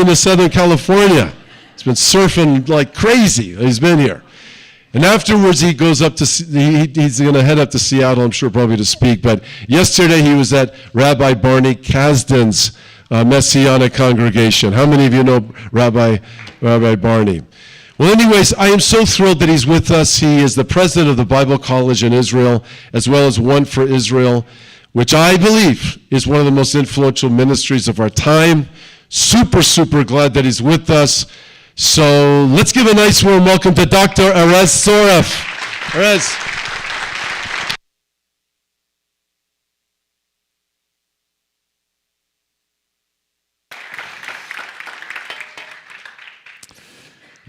to Southern California. He's been surfing like crazy. He's been here. And afterwards, he goes up to, he's going to head up to Seattle, I'm sure, probably to speak. But yesterday, he was at Rabbi Barney Kasdan's Messianic congregation. How many of you know Rabbi Barney? Well, anyways, I am so thrilled that he's with us. He is the president of the Bible College in Israel, as well as OneForIsrael, which I believe is one of the most influential ministries of our time. Super, super glad that he's with us. So let's give a nice warm welcome to Dr. Erez Soref. Erez.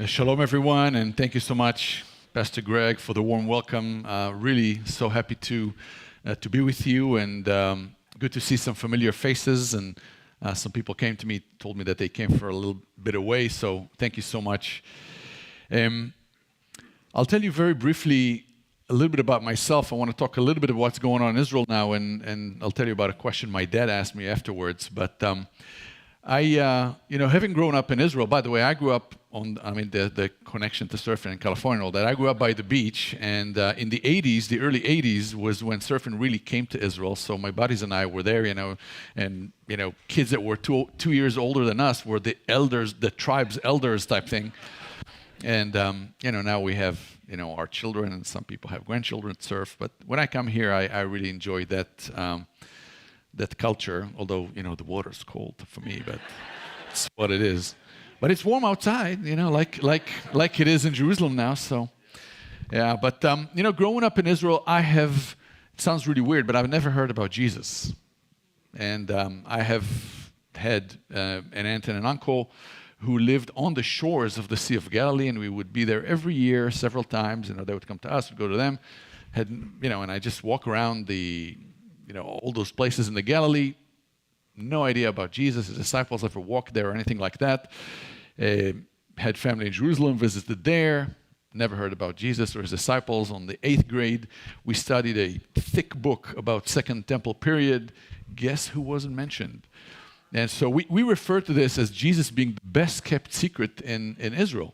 Shalom, everyone, and thank you so much, Pastor Greg, for the warm welcome. Really so happy to be with you, and good to see some familiar faces. And some people came to me, told me that they came for a little bit away, so thank you so much. I'll tell you very briefly a little bit about myself. I want to talk a little bit about what's going on in Israel now, and I'll tell you about a question my dad asked me afterwards. But having grown up in Israel, by the way, I grew up the connection to surfing in California and all that. I grew up by the beach, and in the 80s, the early 80s, was when surfing really came to Israel. So my buddies and I were there, and kids that were two years older than us were the elders, the tribe's elders type thing. And, now we have, our children, and some people have grandchildren surf. But when I come here, I really enjoy that culture, although, the water's cold for me, but it's what it is. But it's warm outside, like it is in Jerusalem now. So, yeah. But growing up in Israel, it sounds really weird, but I've never heard about Jesus. And I have had an aunt and an uncle who lived on the shores of the Sea of Galilee, and we would be there every year, several times. They would come to us, we'd go to them. And I just walk around all those places in the Galilee. No idea about Jesus, his disciples ever walked there or anything like that. Had family in Jerusalem, visited there, never heard about Jesus or his disciples. On the 8th grade, we studied a thick book about Second Temple period. Guess who wasn't mentioned? And so we refer to this as Jesus being the best kept secret in Israel.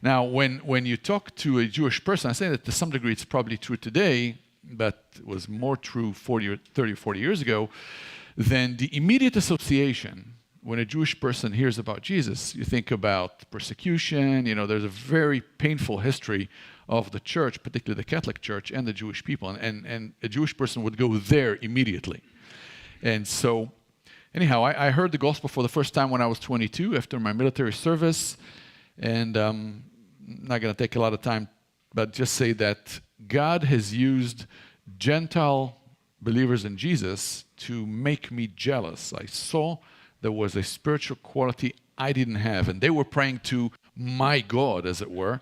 Now, when you talk to a Jewish person, I say that to some degree it's probably true today, but it was more true 30 or 40 years ago, then the immediate association when a Jewish person hears about Jesus, you think about persecution. There's a very painful history of the church, particularly the Catholic Church and the Jewish people, and a Jewish person would go there immediately. And so, anyhow, I heard the gospel for the first time when I was 22 after my military service, and I'm not going to take a lot of time, but just say that God has used Gentile believers in Jesus to make me jealous. I saw there was a spiritual quality I didn't have, and they were praying to my God, as it were.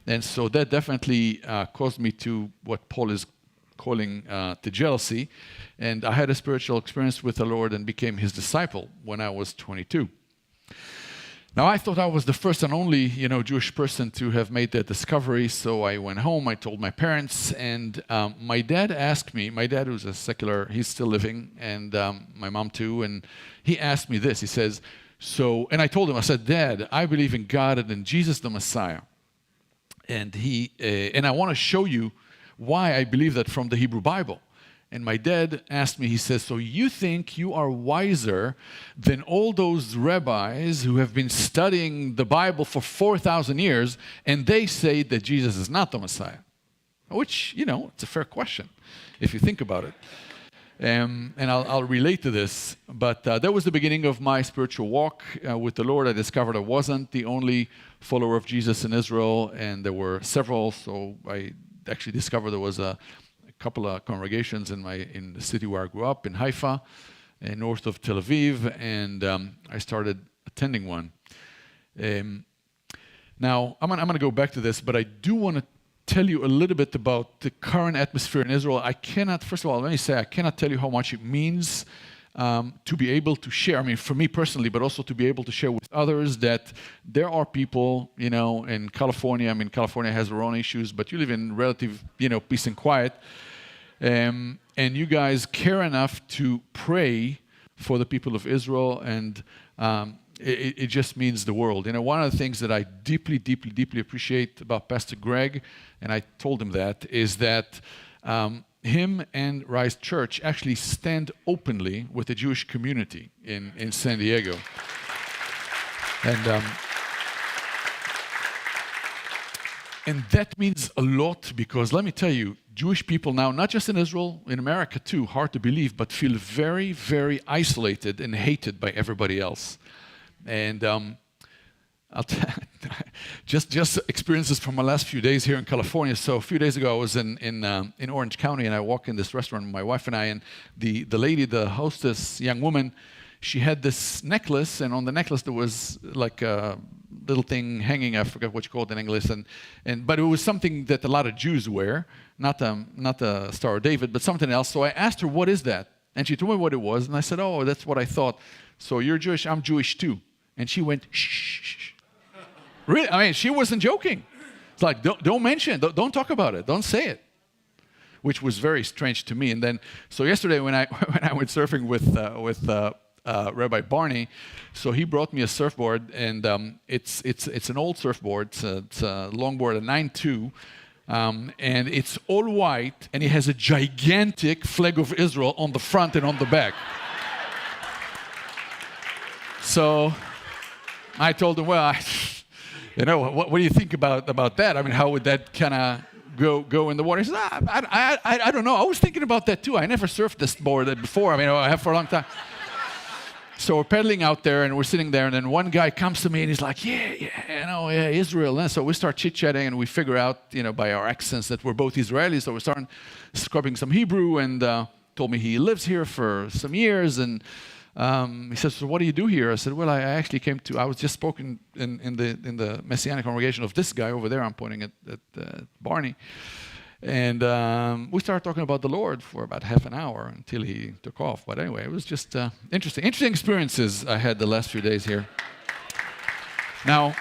And so that definitely caused me to what Paul is calling to jealousy. And I had a spiritual experience with the Lord and became his disciple when I was 22. Now, I thought I was the first and only, Jewish person to have made that discovery. So I went home, I told my parents, and my dad asked me, my dad who's a secular, he's still living, and my mom too, and he asked me this. He says, and I told him, I said, Dad, I believe in God and in Jesus the Messiah. And I want to show you why I believe that from the Hebrew Bible. And my dad asked me, he says, so you think you are wiser than all those rabbis who have been studying the Bible for 4,000 years, and they say that Jesus is not the Messiah? Which, it's a fair question, if you think about it. And I'll relate to this, but that was the beginning of my spiritual walk with the Lord. I discovered I wasn't the only follower of Jesus in Israel, and there were several, so I actually discovered there was a couple of congregations in the city where I grew up, in Haifa, north of Tel Aviv, and I started attending one. Now, I'm going to go back to this, but I do want to tell you a little bit about the current atmosphere in Israel. First of all, let me say, I cannot tell you how much it means to be able to share, for me personally, but also to be able to share with others that there are people, in California. California has their own issues, but you live in relative, peace and quiet. And you guys care enough to pray for the people of Israel. And it just means the world. One of the things that I deeply, deeply, deeply appreciate about Pastor Greg, and I told him that, is that him and Rise Church actually stand openly with the Jewish community in San Diego. And that means a lot because, let me tell you, Jewish people now, not just in Israel, in America too, hard to believe, but feel very, very isolated and hated by everybody else. And just experiences from my last few days here in California. So a few days ago, I was in Orange County, and I walked in this restaurant with my wife and I, and the lady, the hostess, young woman, she had this necklace, and on the necklace there was like a little thing hanging. I forget what you call it in English, but it was something that a lot of Jews wear, not the Star of David, but something else. So I asked her, "What is that?" And she told me what it was, and I said, "Oh, that's what I thought. So you're Jewish? I'm Jewish too." And she went, "Shh." Really? I mean, she wasn't joking. It's like, don't mention it, don't talk about it, don't say it, which was very strange to me. And then, so yesterday when I went surfing with Rabbi Barney, so he brought me a surfboard, and it's an old surfboard. It's a longboard, a 9.2, and it's all white, and it has a gigantic flag of Israel on the front and on the back. So I told him, well, what do you think about that? I mean, how would that kind of go in the water? He said, I don't know. I was thinking about that too. I never surfed this board before. I mean, I have for a long time. So we're pedaling out there, and we're sitting there, and then one guy comes to me, and he's like, yeah, Israel. And so we start chit-chatting, and we figure out, by our accents that we're both Israelis. So we're starting scrubbing some Hebrew, and told me he lives here for some years, and he says, "So what do you do here?" I said, "Well, I was just spoken in the Messianic congregation of this guy over there." I'm pointing at Barney. And we started talking about the Lord for about half an hour until he took off. But anyway, it was just interesting experiences I had the last few days here. Now,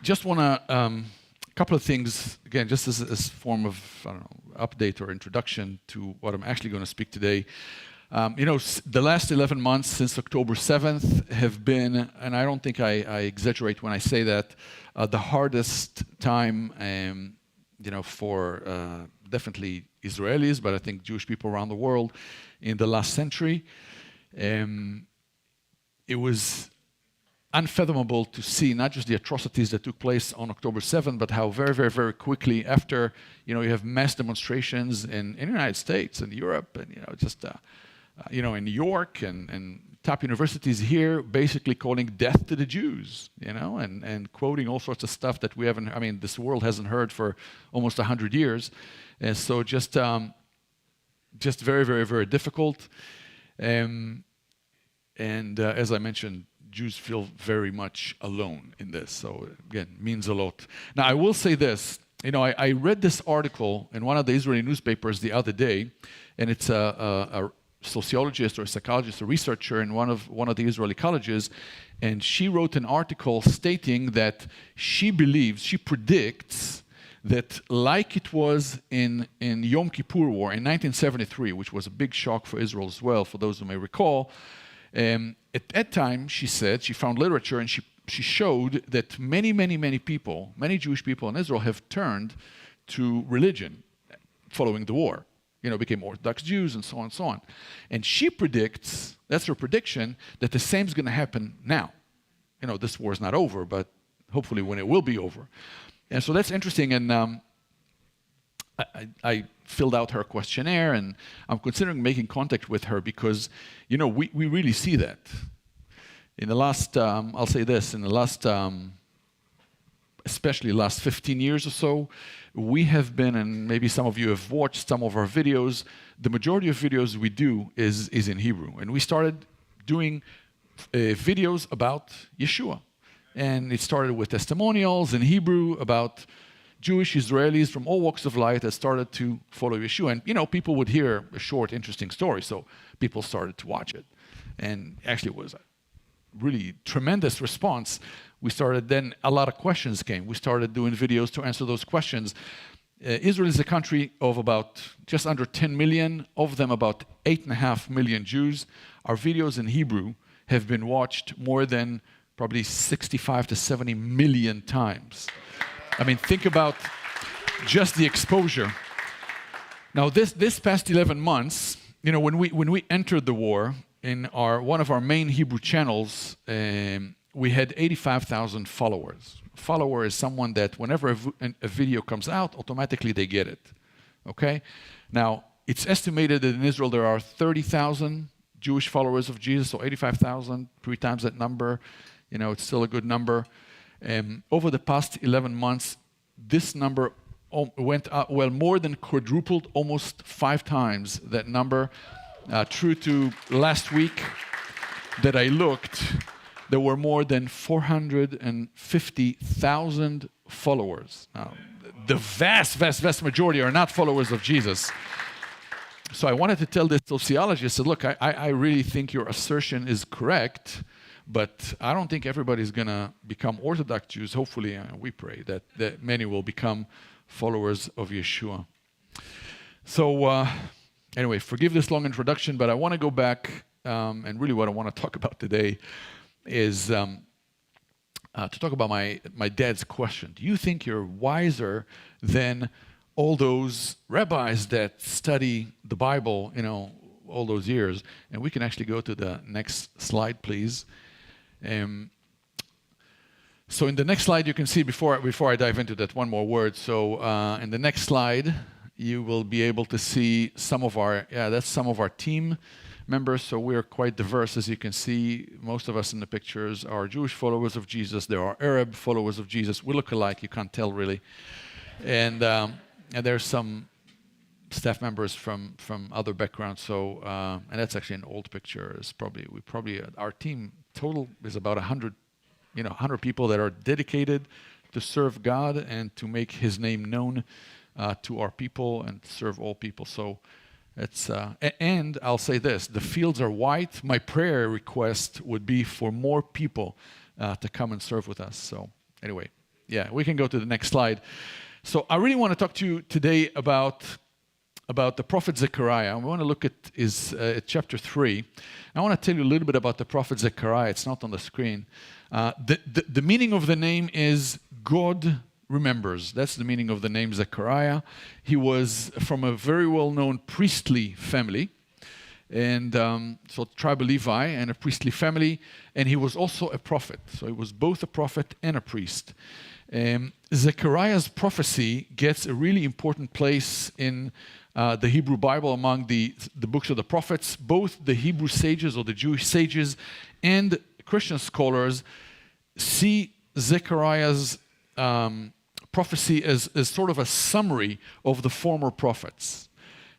just want to, a couple of things, again, just as form of, update or introduction to what I'm actually going to speak today. The last 11 months since October 7th have been, and I don't think I exaggerate when I say that, the hardest time, for definitely Israelis, but I think Jewish people around the world in the last century. It was unfathomable to see not just the atrocities that took place on October 7th, but how very, very, very quickly after, you have mass demonstrations in the United States and Europe, and in New York and top universities here basically calling death to the Jews, and quoting all sorts of stuff that we haven't, this world hasn't heard for almost 100 years. And so just very, very, very difficult. And as I mentioned, Jews feel very much alone in this. So again, means a lot. Now, I will say this. I read this article in one of the Israeli newspapers the other day, and it's a sociologist or a psychologist, a researcher in one of the Israeli colleges, and she wrote an article stating that she predicts that like it was in Yom Kippur War in 1973, which was a big shock for Israel as well, for those who may recall, at that time, she said, she found literature, and she showed that many, many, many people, many Jewish people in Israel have turned to religion following the war. Became Orthodox Jews and so on and so on. And she predicts, that's her prediction, that the same is going to happen now. This war is not over, but hopefully when it will be over. And so that's interesting. And I filled out her questionnaire, and I'm considering making contact with her because, we really see that. In the last, I'll say this, in the last, especially last 15 years or so, we have been, and maybe some of you have watched some of our videos, the majority of videos we do is in Hebrew. And we started doing videos about Yeshua. And it started with testimonials in Hebrew about Jewish Israelis from all walks of life that started to follow Yeshua. And, people would hear a short, interesting story, so people started to watch it. And actually it was a really tremendous response. We started, then a lot of questions came. We started doing videos to answer those questions. Israel is a country of about just under 10 million, of them about 8.5 million Jews. Our videos in Hebrew have been watched more than probably 65 to 70 million times. I mean, think about just the exposure. Now, this past 11 months, you know, when we entered the war, in one of our main Hebrew channels, we had 85,000 followers. A follower is someone that whenever a video comes out, automatically they get it. Okay? Now, it's estimated that in Israel there are 30,000 Jewish followers of Jesus, so 85,000, 3 times that number. You know, it's still a good number. Over the past 11 months, this number went up, well, more than quadrupled, almost 5 times that number. True to last week that I looked, there were more than 450,000 followers. Now, the vast majority are not followers of Jesus. So I wanted to tell this sociologist, I said, look, I really think your assertion is correct, but I don't think everybody's going to become Orthodox Jews. Hopefully, we pray that many will become followers of Yeshua. So anyway, forgive this long introduction, but I want to go back, and really what I want to talk about today is to talk about my dad's question. Do you think you're wiser than all those rabbis that study the Bible, you know, all those years? And we can actually go to the next slide, please. So in the next slide, you can see, before I dive into that, one more word. So in the next slide, you will be able to see some of our team members. So we are quite diverse, as you can see. Most of us in the pictures are Jewish followers of Jesus. There are Arab followers of Jesus. We look alike. You can't tell really. And there's some staff members from other backgrounds. So and that's actually an old picture. It's probably our team total is about 100 people that are dedicated to serve God and to make His name known to our people and serve all people. So it's and I'll say this: the fields are white. My prayer request would be for more people to come and serve with us. So anyway, yeah, we can go to the next slide. So I really want to talk to you today about the prophet Zechariah. I want to look at chapter 3. I want to tell you a little bit about the prophet Zechariah. It's not on the screen. The meaning of the name is God remembers. That's the meaning of the name Zechariah. He was from a very well-known priestly family, and so tribe of Levi and a priestly family, and he was also a prophet. So he was both a prophet and a priest. Zechariah's prophecy gets a really important place in the Hebrew Bible among the books of the prophets. Both the Hebrew sages or the Jewish sages and Christian scholars see Zechariah's prophecy as sort of a summary of the former prophets.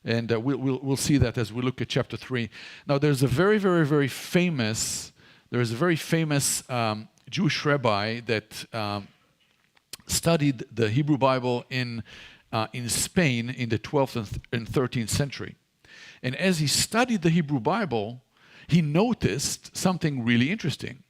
And we'll see that as we look at chapter 3. Now, there's a very famous Jewish rabbi that studied the Hebrew Bible in Spain in the 12th and 13th century. And as he studied the Hebrew Bible, he noticed something really interesting.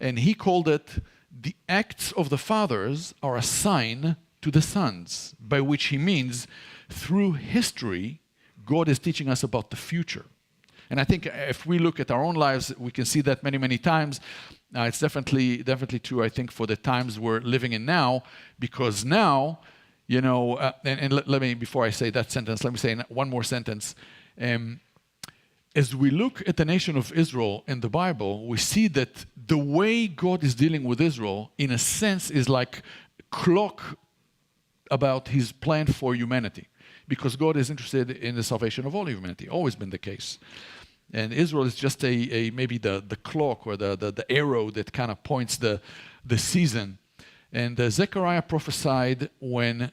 And he called it, the acts of the fathers are a sign to the sons, by which he means through history, God is teaching us about the future. And I think if we look at our own lives, we can see that many times. It's definitely true, I think, for the times we're living in now, because now, let me, before I say that sentence, let me say one more sentence. As we look at the nation of Israel in the Bible, we see that the way God is dealing with Israel, in a sense, is like a clock about His plan for humanity. Because God is interested in the salvation of all humanity, always been the case. And Israel is just maybe the clock or the arrow that kind of points the season. And Zechariah prophesied when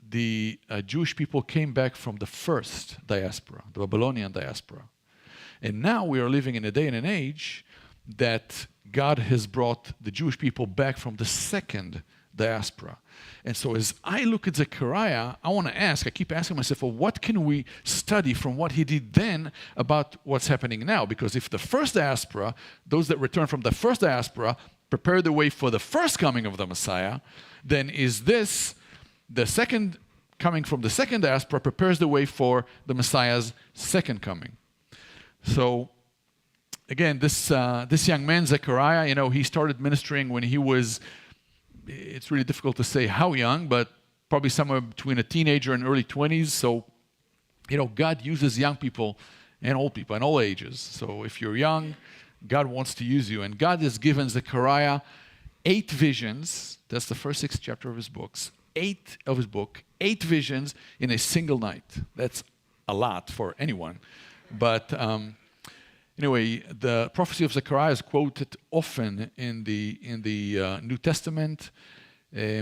the Jewish people came back from the first diaspora, the Babylonian diaspora. And now we are living in a day and an age that God has brought the Jewish people back from the second diaspora. And so as I look at Zechariah, I keep asking myself, well, what can we study from what he did then about what's happening now? Because if the first diaspora, those that return from the first diaspora, prepare the way for the first coming of the Messiah, then is this the second coming from the second diaspora prepares the way for the Messiah's second coming? So again, this young man, Zechariah, he started ministering when he was, it's really difficult to say how young, but probably somewhere between a teenager and early 20s. So, God uses young people and old people and all ages. So if you're young, God wants to use you. And God has given Zechariah 8 visions. That's the first 6 chapters of his books. 8 visions in a single night. That's a lot for anyone. But anyway, the prophecy of Zechariah is quoted often in the New Testament,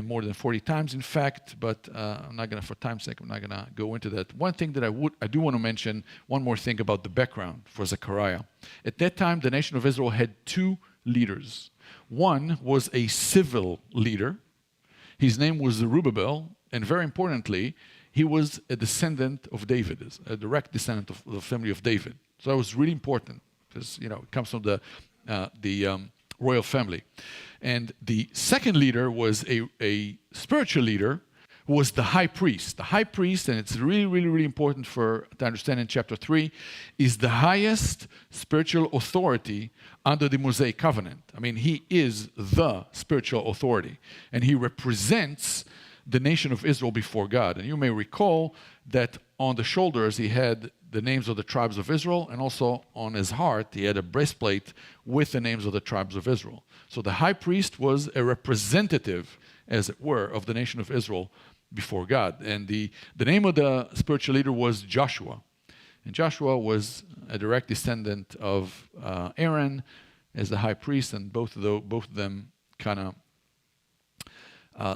more than 40 times, in fact. But I'm not gonna, for time's sake, I'm not gonna go into that. One thing that I do want to mention, one more thing about the background for Zechariah. At that time, the nation of Israel had 2 leaders. One was a civil leader. His name was Zerubbabel, and very importantly, he was a descendant of David, a direct descendant of the family of David. So that was really important because it comes from the royal family. And the second leader was a spiritual leader who was the high priest. The high priest, and it's really, really, really important to understand in chapter 3, is the highest spiritual authority under the Mosaic covenant. I mean, he is the spiritual authority, and he represents the nation of Israel before God. And you may recall that on the shoulders he had the names of the tribes of Israel, and also on his heart he had a breastplate with the names of the tribes of Israel. So the high priest was a representative, as it were, of the nation of Israel before God. And the name of the spiritual leader was Joshua. And Joshua was a direct descendant of Aaron as the high priest, and both of them kind of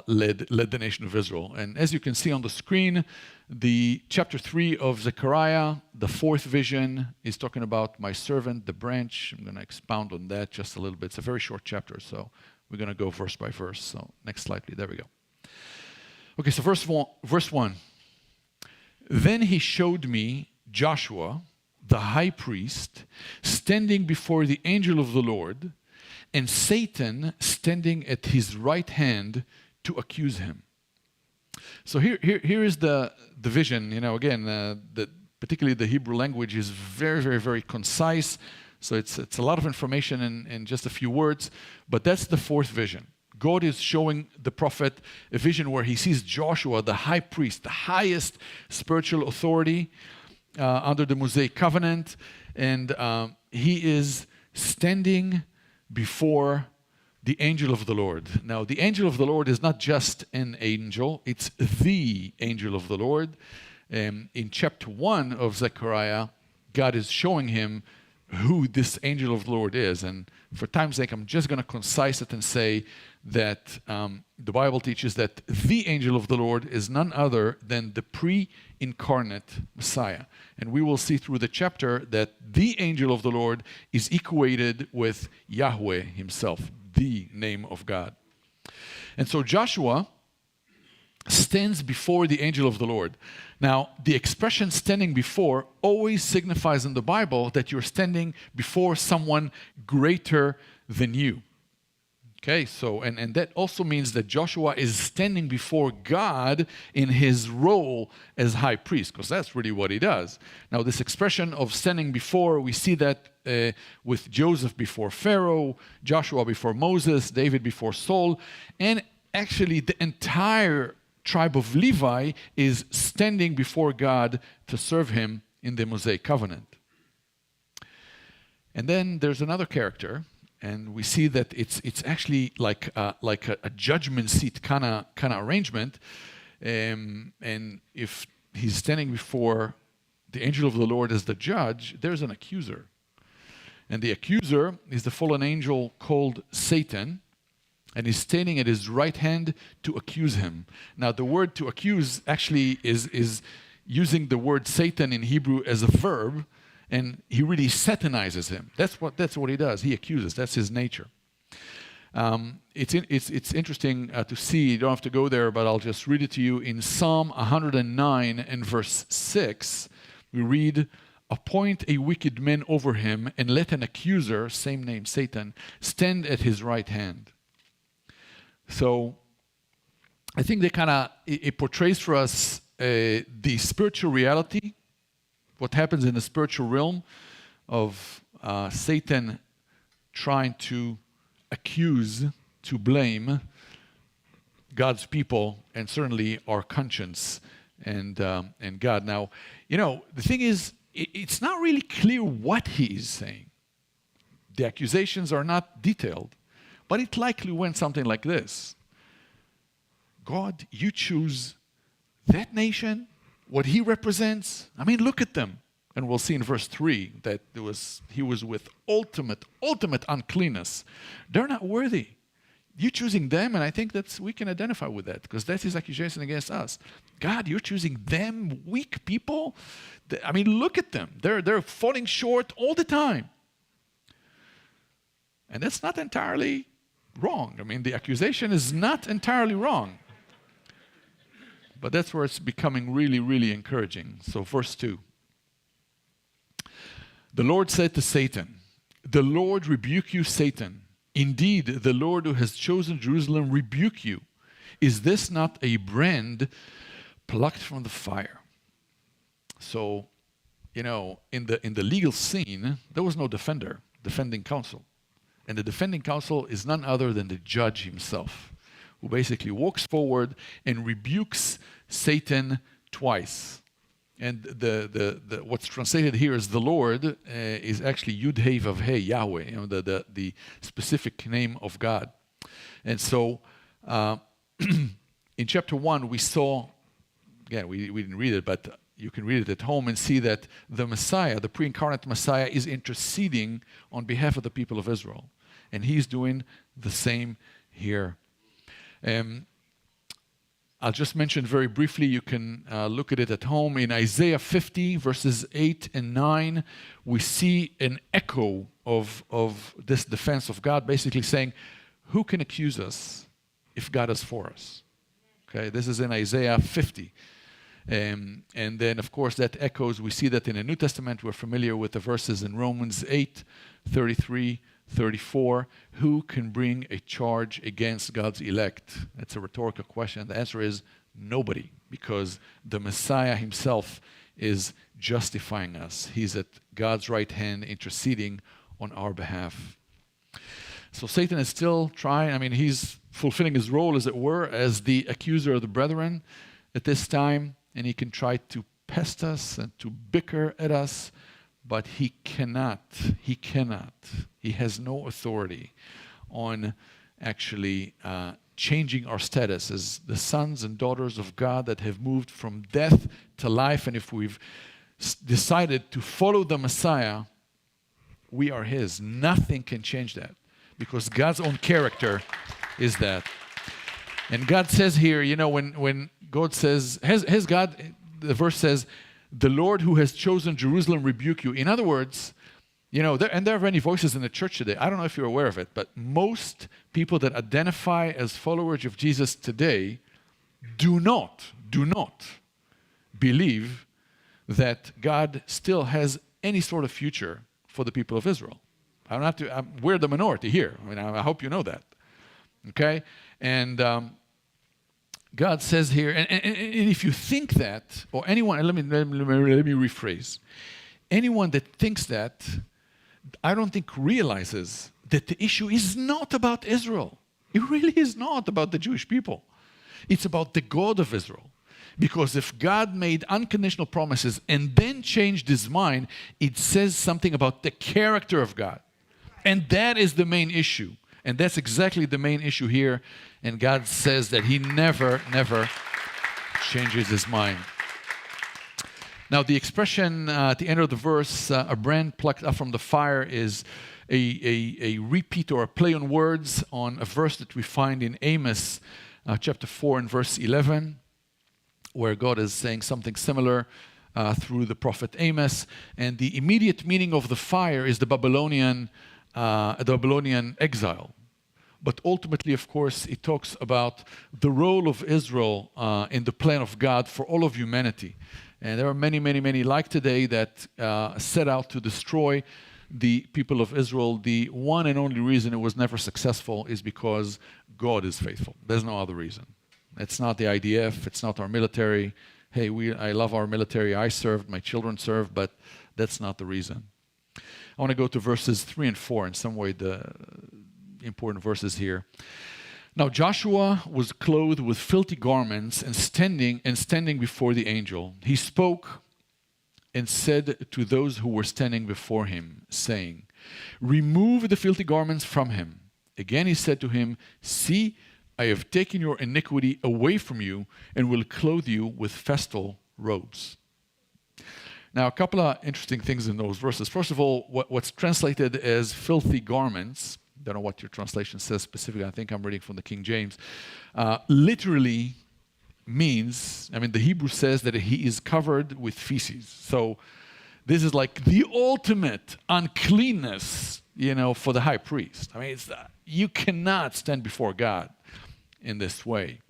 led the nation of Israel. And as you can see on the screen, the chapter 3 of Zechariah, the 4th vision, is talking about my servant, the branch. I'm going to expound on that just a little bit. It's a very short chapter, so we're going to go verse by verse. So next slide, please. There we go. Okay, so verse 1. Then he showed me Joshua, the high priest, standing before the angel of the Lord, and Satan standing at his right hand to accuse him. So here is the vision. Again, particularly the Hebrew language is very, very, very concise. So it's a lot of information in just a few words. But that's the 4th vision. God is showing the prophet a vision where he sees Joshua, the high priest, the highest spiritual authority under the Mosaic covenant, and he is standing before the angel of the Lord. Now, the angel of the Lord is not just an angel, it's the angel of the Lord. In chapter 1 of Zechariah, God is showing him who this angel of the Lord is. And for time's sake, I'm just going to concise it and say that the Bible teaches that the angel of the Lord is none other than the pre-incarnate Messiah. And we will see through the chapter that the angel of the Lord is equated with Yahweh himself, the name of God. And so Joshua stands before the angel of the Lord. Now, the expression standing before always signifies in the Bible that you're standing before someone greater than you. Okay, so, and that also means that Joshua is standing before God in his role as high priest, because that's really what he does. Now, this expression of standing before, we see that with Joseph before Pharaoh, Joshua before Moses, David before Saul, and actually the entire tribe of Levi is standing before God to serve him in the Mosaic covenant. And then there's another character, and we see that it's actually like a judgment seat kind of arrangement. And if he's standing before the angel of the Lord as the judge, there's an accuser. And the accuser is the fallen angel called Satan, and he's standing at his right hand to accuse him. Now, the word to accuse actually is using the word Satan in Hebrew as a verb, and he really satanizes him. That's what he does. He accuses. That's his nature. It's interesting to see. You don't have to go there, but I'll just read it to you. In Psalm 109 and verse 6, we read, "Appoint a wicked man over him, and let an accuser, same name, Satan, stand at his right hand." So I think it portrays for us the spiritual reality, what happens in the spiritual realm of Satan trying to accuse, to blame God's people, and certainly our conscience and God. Now, the thing is, it's not really clear what he is saying. The accusations are not detailed, but it likely went something like this. God, you choose that nation, what he represents. I mean, look at them. And we'll see in verse 3 that he was with ultimate uncleanness. They're not worthy. You're choosing them, and I think we can identify with that, because that's his accusation against us. God, you're choosing them, weak people? I mean, look at them. They're falling short all the time. And that's not entirely wrong. I mean, the accusation is not entirely wrong. But that's where it's becoming really, really encouraging. So verse 2. The Lord said to Satan, "The Lord rebuke you, Satan. Indeed, the Lord who has chosen Jerusalem rebuke you. Is this not a brand plucked from the fire?" So, in the legal scene, there was no defending counsel. And the defending counsel is none other than the judge himself, who basically walks forward and rebukes Satan twice. And the what's translated here as the Lord is actually Yud Hey Vav Hey, Yahweh, the specific name of God. And so in chapter 1 we saw, again, we didn't read it, but you can read it at home and see that the Messiah, the pre-incarnate Messiah, is interceding on behalf of the people of Israel. And he's doing the same here. I'll just mention very briefly, you can look at it at home. In Isaiah 50, verses 8 and 9, we see an echo of this defense of God, basically saying, who can accuse us if God is for us? Okay, this is in Isaiah 50. And then, of course, that echoes, we see that in the New Testament. We're familiar with the verses in Romans 8, 33, 34, who can bring a charge against God's elect? It's a rhetorical question. The answer is nobody, because the Messiah himself is justifying us. He's at God's right hand interceding on our behalf. So Satan is still trying, he's fulfilling his role, as it were, as the accuser of the brethren at this time, and he can try to pest us and to bicker at us, but he cannot. He has no authority on actually changing our status as the sons and daughters of God that have moved from death to life. And if we've decided to follow the Messiah, we are his. Nothing can change that, because God's own character is that. And God says here, when God says, has God, the verse says, the Lord who has chosen Jerusalem rebuke you. In other words, there are many voices in the church today. I don't know if you're aware of it, but most people that identify as followers of Jesus today do not believe that God still has any sort of future for the people of Israel. We're the minority here. I hope you know that. Okay? And God says here, and if you think that, or anyone, let me rephrase. Anyone that thinks that, I don't think realizes that the issue is not about Israel. It really is not about the Jewish people. It's about the God of Israel. Because if God made unconditional promises and then changed his mind, it says something about the character of God. And that is the main issue. And that's exactly the main issue here. And God says that he never changes his mind. Now, the expression at the end of the verse, a brand plucked up from the fire, is a repeat or a play on words on a verse that we find in Amos chapter 4 and verse 11, where God is saying something similar through the prophet Amos. And the immediate meaning of the fire is the Babylonian exile. But ultimately, of course, it talks about the role of Israel in the plan of God for all of humanity. And there are many like today that set out to destroy the people of Israel. The one and only reason it was never successful is because God is faithful. There's no other reason. It's not the IDF, it's not our military. Hey, I love our military, I served, my children served, but that's not the reason. I want to go to verses 3 and 4, in some way the important verses here. Now Joshua was clothed with filthy garments and standing before the angel. He spoke and said to those who were standing before him, saying, "Remove the filthy garments from him." Again he said to him, "See, I have taken your iniquity away from you and will clothe you with festal robes." Now, a couple of interesting things in those verses. First of all, what's translated as filthy garments, don't know what your translation says specifically, I think I'm reading from the King James, literally means, the Hebrew says that he is covered with feces. So this is like the ultimate uncleanness, for the high priest. You cannot stand before God in this way.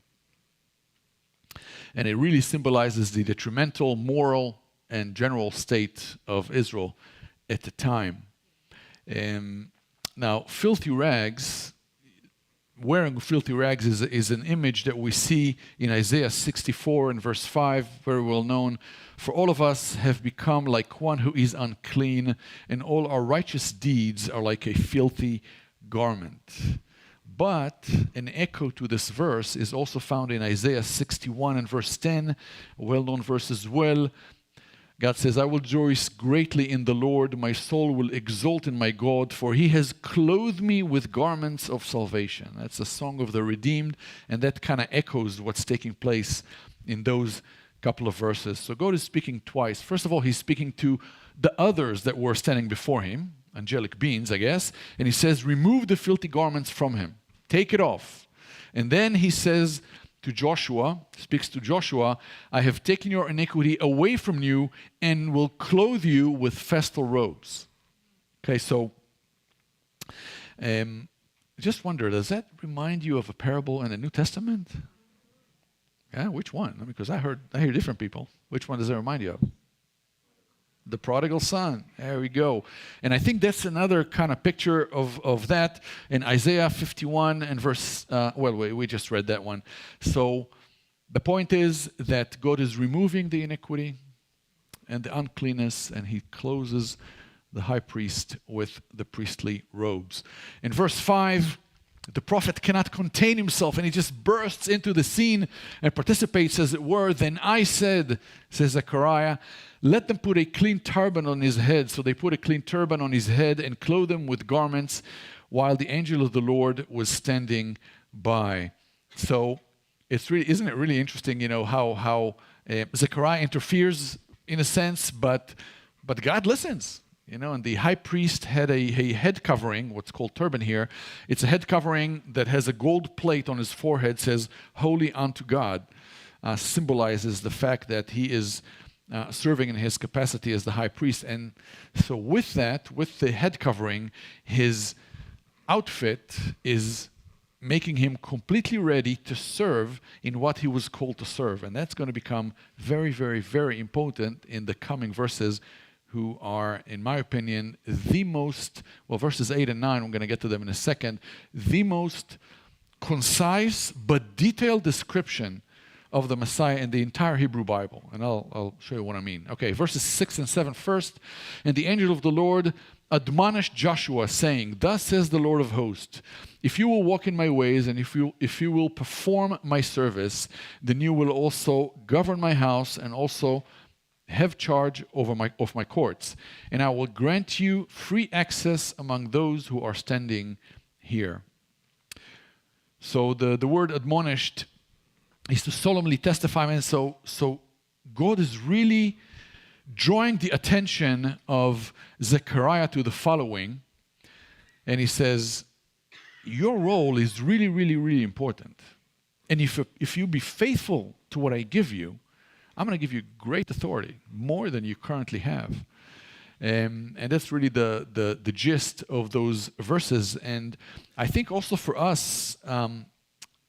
And it really symbolizes the detrimental, moral, and general state of Israel at the time. Now, filthy rags, wearing filthy rags is an image that we see in Isaiah 64 and verse 5, very well known. "For all of us have become like one who is unclean, and all our righteous deeds are like a filthy garment." But an echo to this verse is also found in Isaiah 61 and verse 10, a well-known verse as well. God says, "I will rejoice greatly in the Lord. My soul will exult in my God, for he has clothed me with garments of salvation." That's a song of the redeemed, and that kind of echoes what's taking place in those couple of verses. So God is speaking twice. First of all, he's speaking to the others that were standing before him, angelic beings, I guess, and he says, "Remove the filthy garments from him. Take it off." And then he says to Joshua, speaks to Joshua, "I have taken your iniquity away from you and will clothe you with festal robes." Okay, so just wonder, does that remind you of a parable in the New Testament? Yeah, which one? Because I hear different people. Which one does it remind you of? The prodigal son. There we go. And I think that's another kind of picture of that in Isaiah 51 and verse, we just read that one. So the point is that God is removing the iniquity and the uncleanness, and he clothes the high priest with the priestly robes. In verse 5, the prophet cannot contain himself, and he just bursts into the scene and participates, as it were. "Then I said," says Zechariah, "let them put a clean turban on his head." So they put a clean turban on his head and clothed him with garments while the angel of the Lord was standing by. So isn't it really interesting, how Zechariah interferes in a sense, but God listens. And the high priest had a head covering, what's called turban here. It's a head covering that has a gold plate on his forehead, says, "Holy unto God," symbolizes the fact that he is serving in his capacity as the high priest. And so with that, with the head covering, his outfit is making him completely ready to serve in what he was called to serve. And that's going to become very, very, very important in the coming verses, who are, in my opinion, verses 8 and 9, we're going to get to them in a second, the most concise but detailed description of the Messiah in the entire Hebrew Bible. And I'll show you what I mean. Okay, verses 6 and 7 first. "And the angel of the Lord admonished Joshua, saying, Thus says the Lord of hosts, if you will walk in my ways, and if you will perform my service, then you will also govern my house and also have charge of my courts, and I will grant you free access among those who are standing here." So the word admonished is to solemnly testify. And so God is really drawing the attention of Zechariah to the following. And he says, your role is really, really, really important. And if you be faithful to what I give you, I'm going to give you great authority, more than you currently have. And that's really the gist of those verses. And I think also for us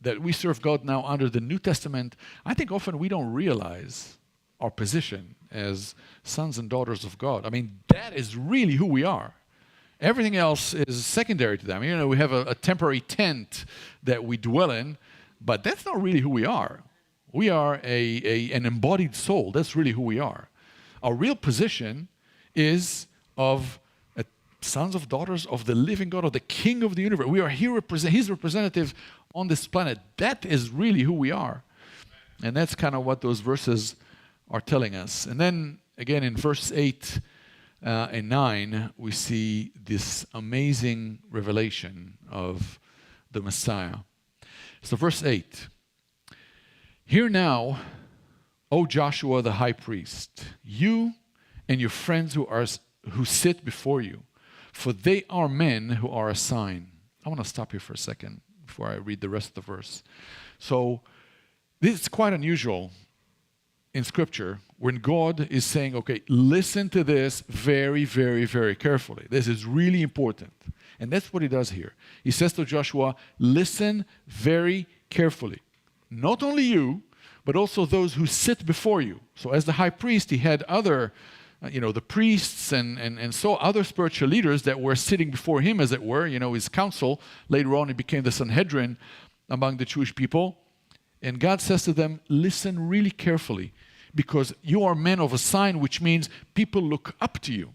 that we serve God now under the New Testament, I think often we don't realize our position as sons and daughters of God. That is really who we are. Everything else is secondary to that. We have a temporary tent that we dwell in, but that's not really who we are. We are an embodied soul. That's really who we are. Our real position is of sons of daughters of the living God, of the King of the universe. We are here his representative on this planet. That is really who we are. And that's kind of what those verses are telling us. And then again in verse 8 and 9, we see this amazing revelation of the Messiah. So verse 8, "Hear now, O Joshua the high priest, you and your friends who sit before you, for they are men who are a sign." I want to stop here for a second before I read the rest of the verse. So this is quite unusual in Scripture when God is saying, okay, listen to this very, very, very carefully. This is really important. And that's what he does here. He says to Joshua, listen very carefully. Not only you, but also those who sit before you. So as the high priest, he had other, the priests and so other spiritual leaders that were sitting before him, as it were, his council. Later on, it became the Sanhedrin among the Jewish people. And God says to them, listen really carefully, because you are men of a sign, which means people look up to you.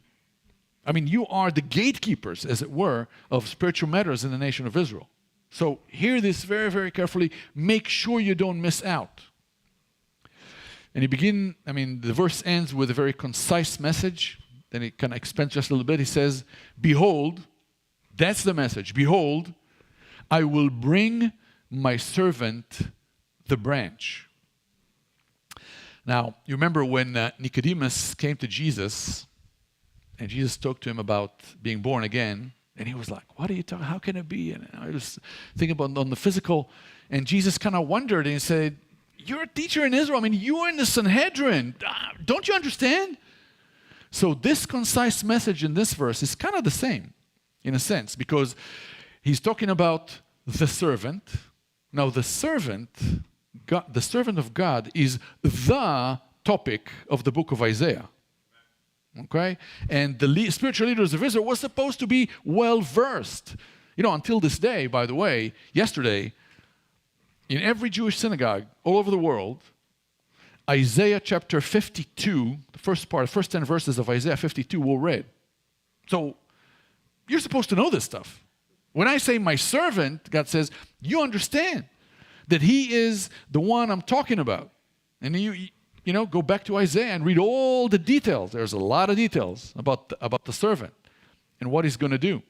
I mean, you are the gatekeepers, as it were, of spiritual matters in the nation of Israel. So hear this very, very carefully. Make sure you don't miss out. And the verse ends with a very concise message. Then it kind of expands just a little bit. He says, behold, that's the message. Behold, I will bring my servant the branch. Now, you remember when Nicodemus came to Jesus, and Jesus talked to him about being born again, and he was like, what are you talking, how can it be? And I was thinking about on the physical, and Jesus kind of wondered, and he said, you're a teacher in Israel. I mean, you are in the Sanhedrin. Don't you understand? So this concise message in this verse is kind of the same, in a sense, because he's talking about the servant. Now, the servant of God is the topic of the book of Isaiah. Okay? And the spiritual leaders of Israel were supposed to be well-versed. Until this day, by the way, yesterday, in every Jewish synagogue all over the world, Isaiah chapter 52, the first 10 verses of Isaiah 52 were read. So, you're supposed to know this stuff. When I say my servant, God says, you understand that he is the one I'm talking about. And you go back to Isaiah and read all the details. There's a lot of details about the servant and what he's going to do.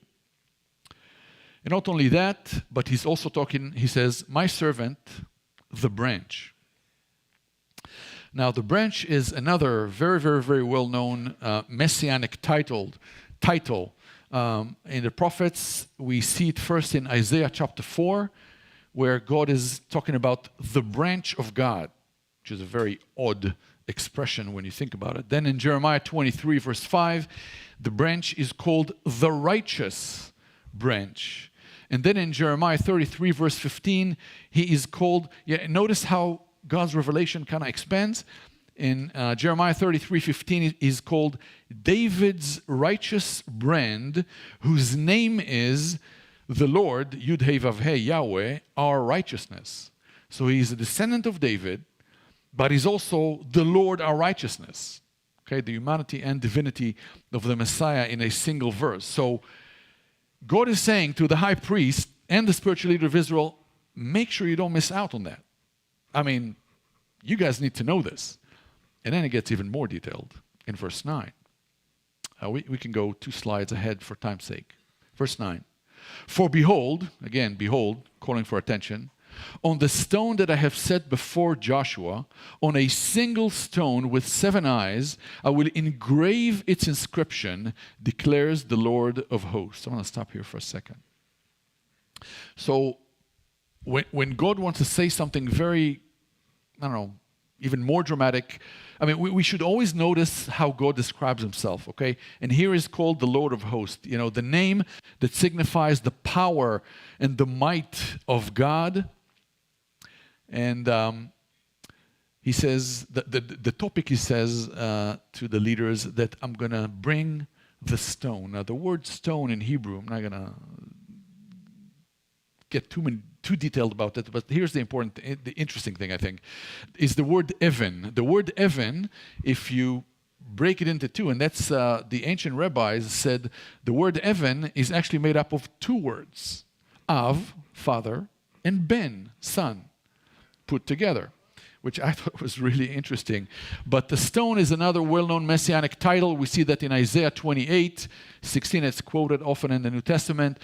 And not only that, but he's also talking, he says, my servant, the branch. Now, the branch is another very, very, very well-known messianic title. In the prophets, we see it first in Isaiah chapter 4, where God is talking about the branch of God, which is a very odd expression when you think about it. Then in Jeremiah 23, verse 5, the branch is called the righteous branch. And then in Jeremiah 33, verse 15, he is called, notice how God's revelation kind of expands. In Jeremiah 33:15 is called David's righteous brand, whose name is the Lord, Yud-Heh-Vav-Heh, Yahweh, our righteousness. So he's a descendant of David, but he's also the Lord, our righteousness. Okay, the humanity and divinity of the Messiah in a single verse. So God is saying to the high priest and the spiritual leader of Israel, make sure you don't miss out on that. I mean, you guys need to know this. And then it gets even more detailed in verse 9. We can go 2 slides ahead for time's sake. Verse 9. For behold, again, behold, calling for attention, on the stone that I have set before Joshua, on a single stone with 7 eyes, I will engrave its inscription, declares the Lord of hosts. I want to stop here for a second. So, when God wants to say something very, even more dramatic, we should always notice how God describes himself, okay? And here is called the Lord of hosts, the name that signifies the power and the might of God. And he says, the topic he says to the leaders that I'm going to bring the stone. Now, the word stone in Hebrew, I'm not going to get too detailed about it, but here's the interesting thing, I think, is the word even. The word even, if you break it into two, and that's the ancient rabbis said the word Evan is actually made up of two words, Av, father, and Ben, son, put together, which I thought was really interesting. But the stone is another well-known messianic title. We see that in Isaiah 28:16. It's quoted often in the New Testament.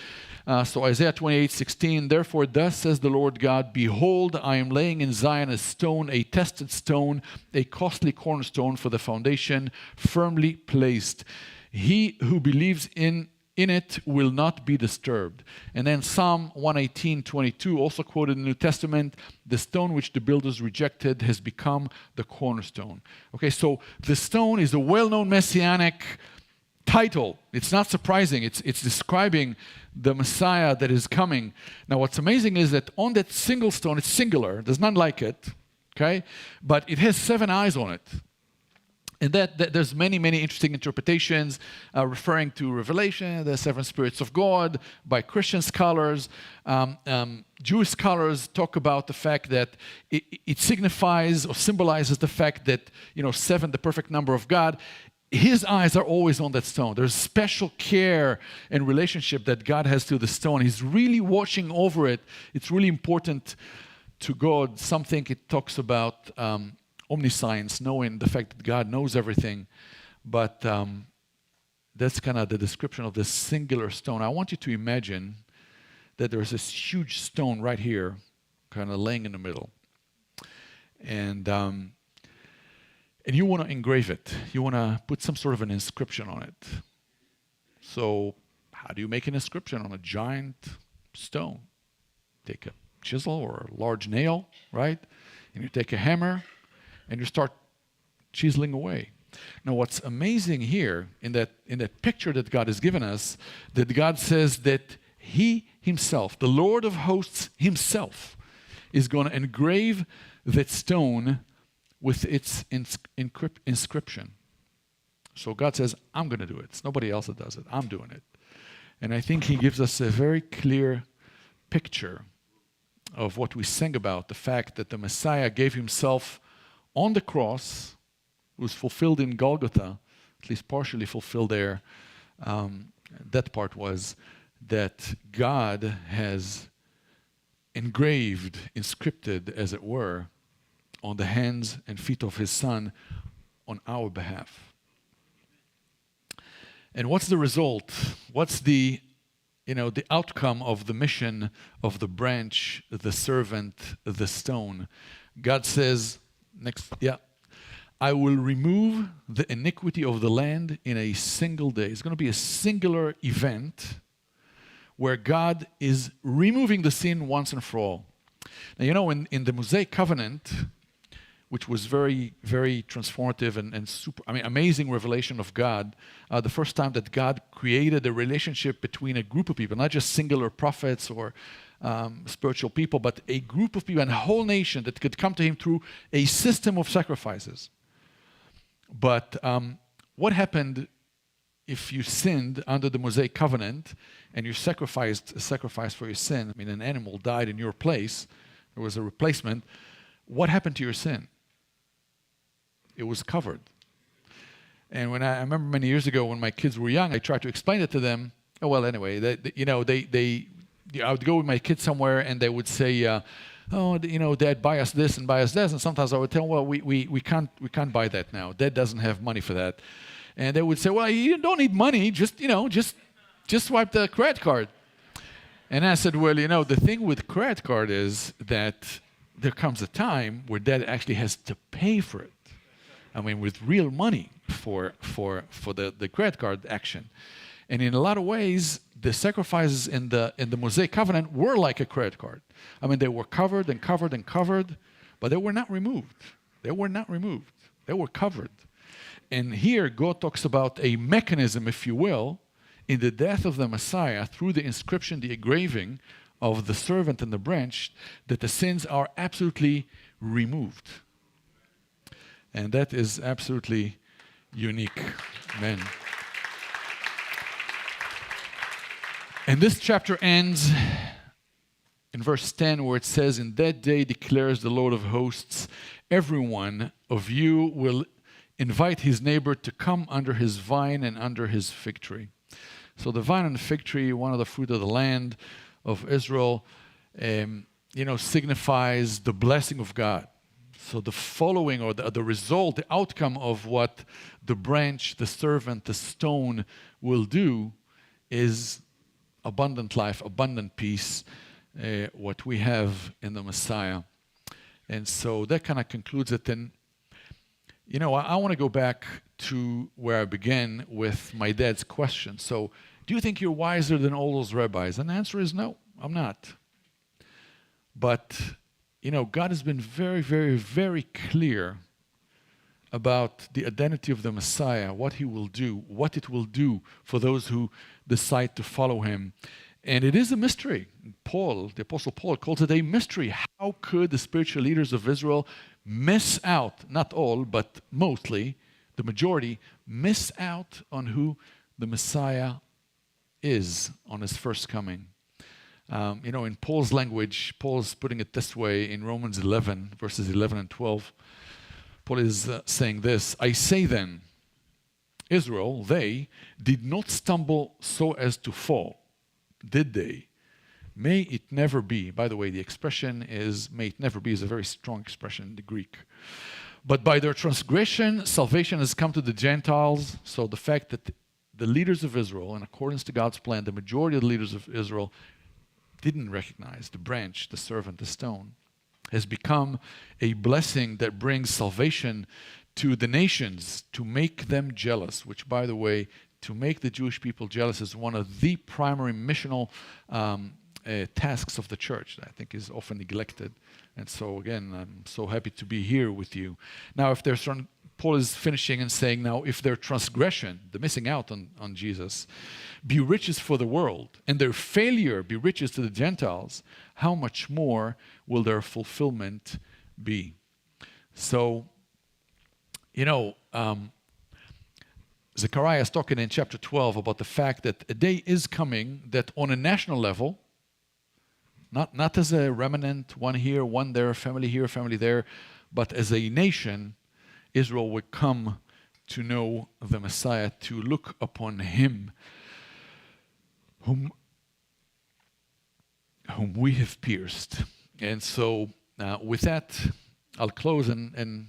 So Isaiah 28:16, therefore thus says the Lord God, behold, I am laying in Zion a stone, a tested stone, a costly cornerstone for the foundation, firmly placed. He who believes in it will not be disturbed. And then Psalm 118:22, also quoted in the New Testament, the stone which the builders rejected has become the cornerstone. Okay, so the stone is a well-known messianic title. It's not surprising. It's describing the Messiah that is coming. Now, what's amazing is that on that single stone, it's singular. There's none like it, okay? But it has 7 eyes on it. And that there's many interesting interpretations referring to Revelation, the 7 spirits of God, by Christian scholars. Jewish scholars talk about the fact that it signifies or symbolizes the fact that, 7, the perfect number of God. His eyes are always on that stone. There's special care and relationship that God has to the stone. He's really watching over it. It's really important to God. Some think it talks about omniscience, knowing the fact that God knows everything. But that's kind of the description of this singular stone. I want you to imagine that there's this huge stone right here, kind of laying in the middle. And you want to engrave it. You want to put some sort of an inscription on it. So how do you make an inscription on a giant stone? Take a chisel or a large nail, right? And you take a hammer and you start chiseling away. Now what's amazing here in that picture that God has given us, that God says that He Himself, the Lord of hosts Himself, is going to engrave that stone with its inscription. So God says, I'm going to do it. It's nobody else that does it. I'm doing it. And I think He gives us a very clear picture of what we sang about, the fact that the Messiah gave Himself on the cross, was fulfilled in Golgotha, at least partially fulfilled there. That part was that God has engraved, inscripted, as it were, on the hands and feet of His Son on our behalf. And what's the result? What's the outcome of the mission of the branch, the servant, the stone? God says, I will remove the iniquity of the land in a single day. It's going to be a singular event where God is removing the sin once and for all. Now, in the Mosaic covenant, which was very, very transformative and super, amazing revelation of God. The first time that God created a relationship between a group of people, not just singular prophets or spiritual people, but a group of people and a whole nation that could come to Him through a system of sacrifices. But what happened if you sinned under the Mosaic covenant and you sacrificed a sacrifice for your sin? An animal died in your place. There was a replacement. What happened to your sin? It was covered. And when I remember many years ago when my kids were young, I tried to explain it to them. I would go with my kids somewhere and they would say, Dad, buy us this and buy us this. And sometimes I would tell them, well, we can't buy that now. Dad doesn't have money for that. And they would say, well, you don't need money. Just swipe the credit card. And I said, well, the thing with credit card is that there comes a time where Dad actually has to pay for it. With real money for the credit card action. And in a lot of ways, the sacrifices in the Mosaic covenant were like a credit card. They were covered and covered and covered, but they were not removed. They were not removed. They were covered. And here God talks about a mechanism, if you will, in the death of the Messiah, through the inscription, the engraving of the servant and the branch, that the sins are absolutely removed. And that is absolutely unique. Amen. And this chapter ends in verse 10 where it says, in that day declares the Lord of hosts, every one of you will invite his neighbor to come under his vine and under his fig tree. So the vine and the fig tree, one of the fruit of the land of Israel, signifies the blessing of God. So the following or the result, the outcome of what the branch, the servant, the stone will do is abundant life, abundant peace, what we have in the Messiah. And so that kind of concludes it. And, I want to go back to where I began with my dad's question. So, do you think you're wiser than all those rabbis? And the answer is no, I'm not. But, God has been very, very, very clear about the identity of the Messiah, what he will do, what it will do for those who decide to follow him. And it is a mystery. Paul, the Apostle Paul, calls it a mystery. How could the spiritual leaders of Israel miss out, not all, but mostly, the majority, miss out on who the Messiah is on his first coming? In Paul's language, Paul's putting it this way in Romans 11, verses 11 and 12. Paul is saying this, I say then, Israel, they did not stumble so as to fall. Did they? May it never be. By the way, the expression is, may it never be, is a very strong expression in the Greek. But by their transgression, salvation has come to the Gentiles. So the fact that the leaders of Israel, in accordance to God's plan, the majority of the leaders of Israel didn't recognize the branch, the servant, the stone, has become a blessing that brings salvation to the nations, to make them jealous, which, by the way, to make the Jewish people jealous is one of the primary missional tasks of the church that I think is often neglected. And so, again, I'm so happy to be here with you. Now, if there's Paul is finishing and saying, now, if their transgression, the missing out on Jesus, be riches for the world, and their failure be riches to the Gentiles, how much more will their fulfillment be? So, Zechariah is talking in chapter 12 about the fact that a day is coming that on a national level, not as a remnant, one here, one there, family here, family there, but as a nation, Israel would come to know the Messiah, to look upon him whom we have pierced. And so with that, I'll close and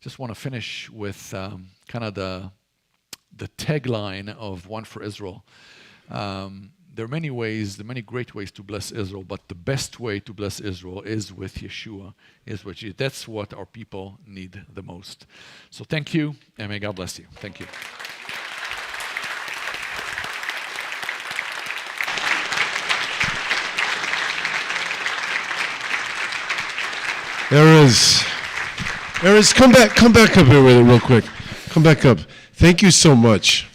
just want to finish with kind of the tagline of One for Israel. There are many ways, there are many great ways to bless Israel, but the best way to bless Israel is with Yeshua, is with Jesus. That's what our people need the most. So thank you, and may God bless you. Thank you. Erez, come back up here with it real quick. Come back up. Thank you so much.